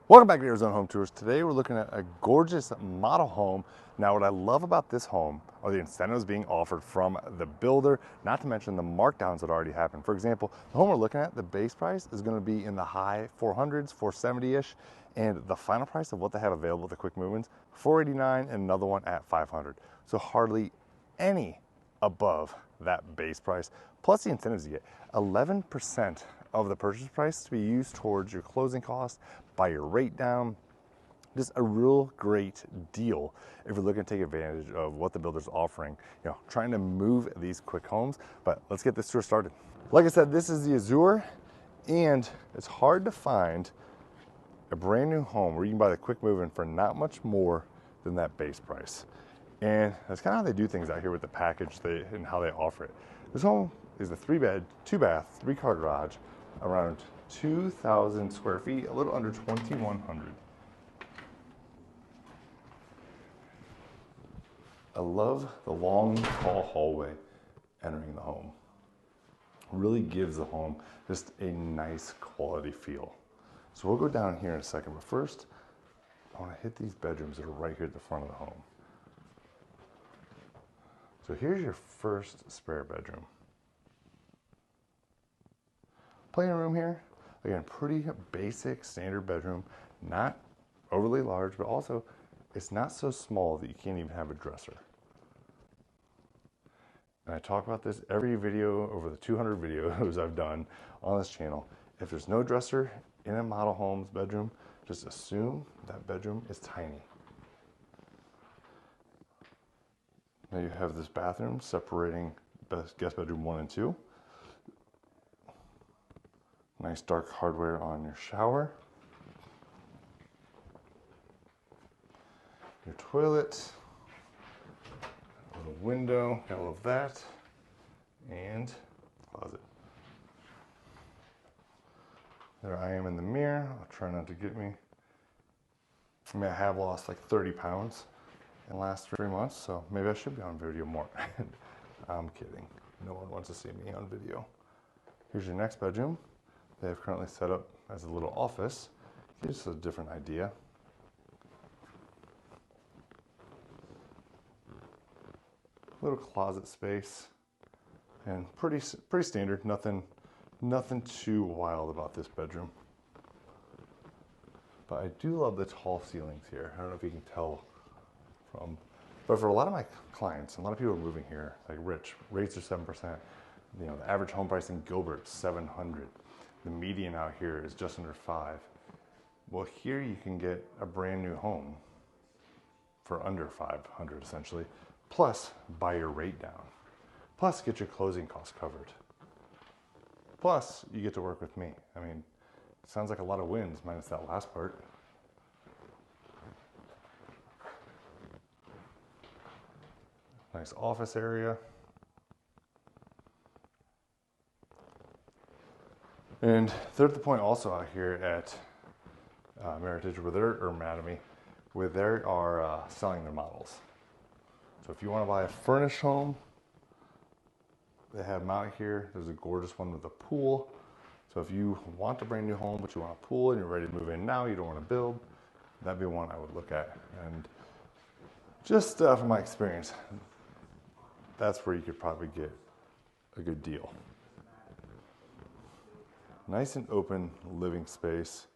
Welcome back to Arizona Home Tours. Today we're looking at a gorgeous model home. Now what I love about this home are the incentives being offered from the builder, not to mention the markdowns that already happened. For example, the home we're looking at, the base price is going to be in the high 400s, 470-ish, and the final price of what they have available at the quick move-ins, $489 and another one at $500. So hardly any above that base price, plus the incentives you get. 11% of the purchase price to be used towards your closing costs, buy your rate down. Just a real great deal if you're looking to take advantage of what the builder's offering, trying to move these quick homes. But let's get this tour started. Like I said, this is the Azure, and it's hard to find a brand new home where you can buy the quick move-in for not much more than that base price. And that's kind of how they do things out here with the package and how they offer it. This home is a 3-bed, 2-bath, 3-car garage, around 2,000 square feet, a little under 2,100. I love the long, tall hallway entering the home. Really gives the home just a nice quality feel. So we'll go down here in a second, but first, I want to hit these bedrooms that are right here at the front of the home. So here's your first spare bedroom. Playing room here, again, pretty basic standard bedroom, not overly large, but also it's not so small that you can't even have a dresser. And I talk about this every video over the 200 videos I've done on this channel. If there's no dresser in a model home's bedroom, just assume that bedroom is tiny. Now you have this bathroom separating guest bedroom 1 and 2. Nice dark hardware on your shower. Your toilet. A little window, got all of that. And closet. There I am in the mirror. I'll try not to get me. I mean, I have lost like 30 pounds in the last 3 months, so maybe I should be on video more. I'm kidding. No one wants to see me on video. Here's your next bedroom. They have currently set up as a little office. Gives us a different idea. Little closet space, and pretty standard. Nothing too wild about this bedroom. But I do love the tall ceilings here. I don't know if you can tell but for a lot of my clients, a lot of people are moving here, like rich, rates are 7%. The average home price in Gilbert's $700. The median out here is just under $5. Well, here you can get a brand new home for under $500 essentially, plus buy your rate down, plus get your closing costs covered, plus you get to work with me. I mean, it sounds like a lot of wins minus that last part. Nice office area. And they're at the point also out here at Meritage, Mattamy, where they are selling their models. So if you want to buy a furnished home, they have them out here. There's a gorgeous one with a pool. So if you want a brand new home, but you want a pool and you're ready to move in now, you don't want to build, that'd be one I would look at. And just from my experience, that's where you could probably get a good deal. Nice and open living space,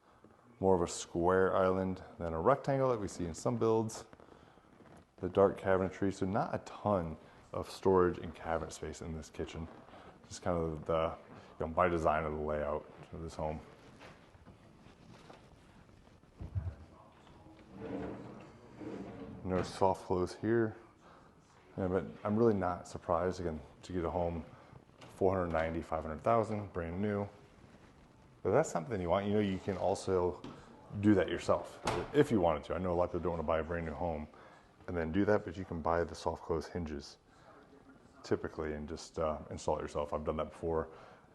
more of a square island than a rectangle that we see in some builds. The dark cabinetry, so not a ton of storage and cabinet space in this kitchen. Just kind of the, by design of the layout of this home. No soft close here. Yeah, but I'm really not surprised, again, to get a home $490,000, $500,000, brand new. But that's something you want. You can also do that yourself if you wanted to. I know a lot of people don't want to buy a brand new home and then do that, but you can buy the soft close hinges typically and just install it yourself. I've done that before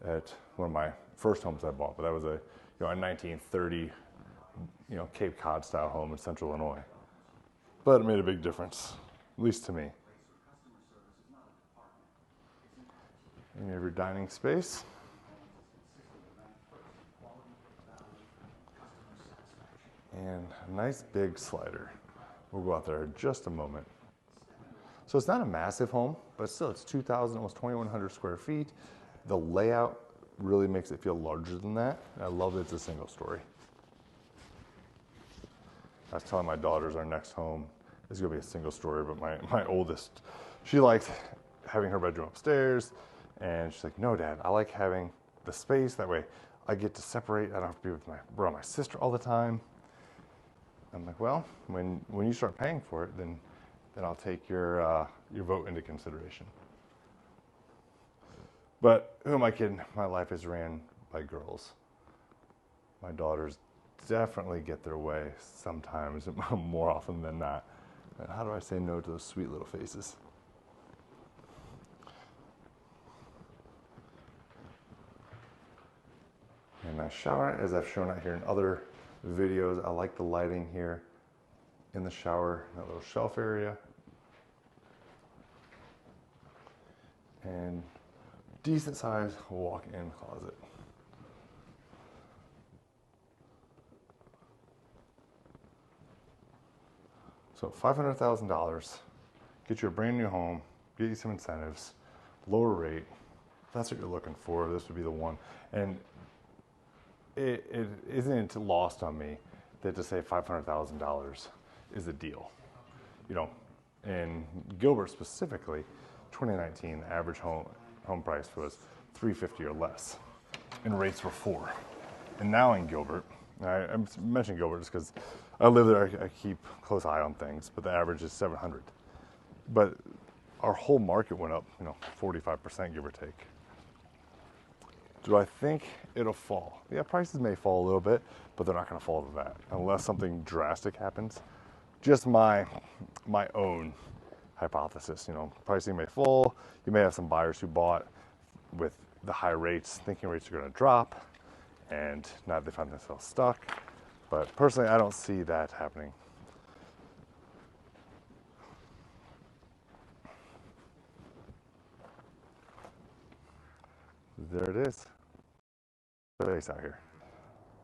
at one of my first homes I bought, but that was a 1930 Cape Cod style home in Central Illinois. But it made a big difference, at least to me. And you have your dining space. And a nice big slider. We'll go out there in just a moment. So it's not a massive home, but still it's 2,000, almost 2,100 square feet. The layout really makes it feel larger than that. And I love that it's a single story. I was telling my daughters our next home is gonna be a single story, but my oldest, she likes having her bedroom upstairs. And she's like, no, Dad, I like having the space. That way I get to separate. I don't have to be with around my sister all the time. I'm like, well, when you start paying for it, then I'll take your vote into consideration. But who am I kidding? My life is ran by girls. My daughters definitely get their way sometimes, more often than not. And how do I say no to those sweet little faces? And nice shower, as I've shown out here in other videos. I like the lighting here in the shower, that little shelf area. And decent sized walk-in closet. So $500,000, get you a brand new home, get you some incentives, lower rate. If that's what you're looking for, this would be the one. And it isn't lost on me that to say $500,000 is a deal. You know, in Gilbert specifically, 2019, the average home price was $350,000 or less, and rates were 4. And now in Gilbert, I'm mentioning Gilbert just because I live there, I keep close eye on things, but the average is $700,000. But our whole market went up, 45%, give or take. Do I think it'll fall? Yeah, prices may fall a little bit, but they're not going to fall to that unless something drastic happens. Just my own hypothesis. Pricing may fall. You may have some buyers who bought with the high rates, thinking rates are going to drop, and now they find themselves stuck. But personally, I don't see that happening. There it is. Place out here.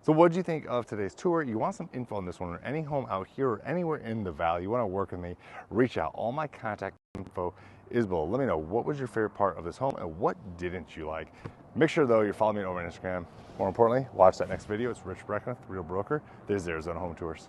So what did you think of today's tour? You want some info on this one or any home out here or anywhere in the valley, you want to work with me, reach out. All my contact info is below. Let me know what was your favorite part of this home and what didn't you like. Make sure though you're following me over on Instagram. More importantly, watch that next video. It's Rich Breckner, Real Broker. This is Arizona Home Tours.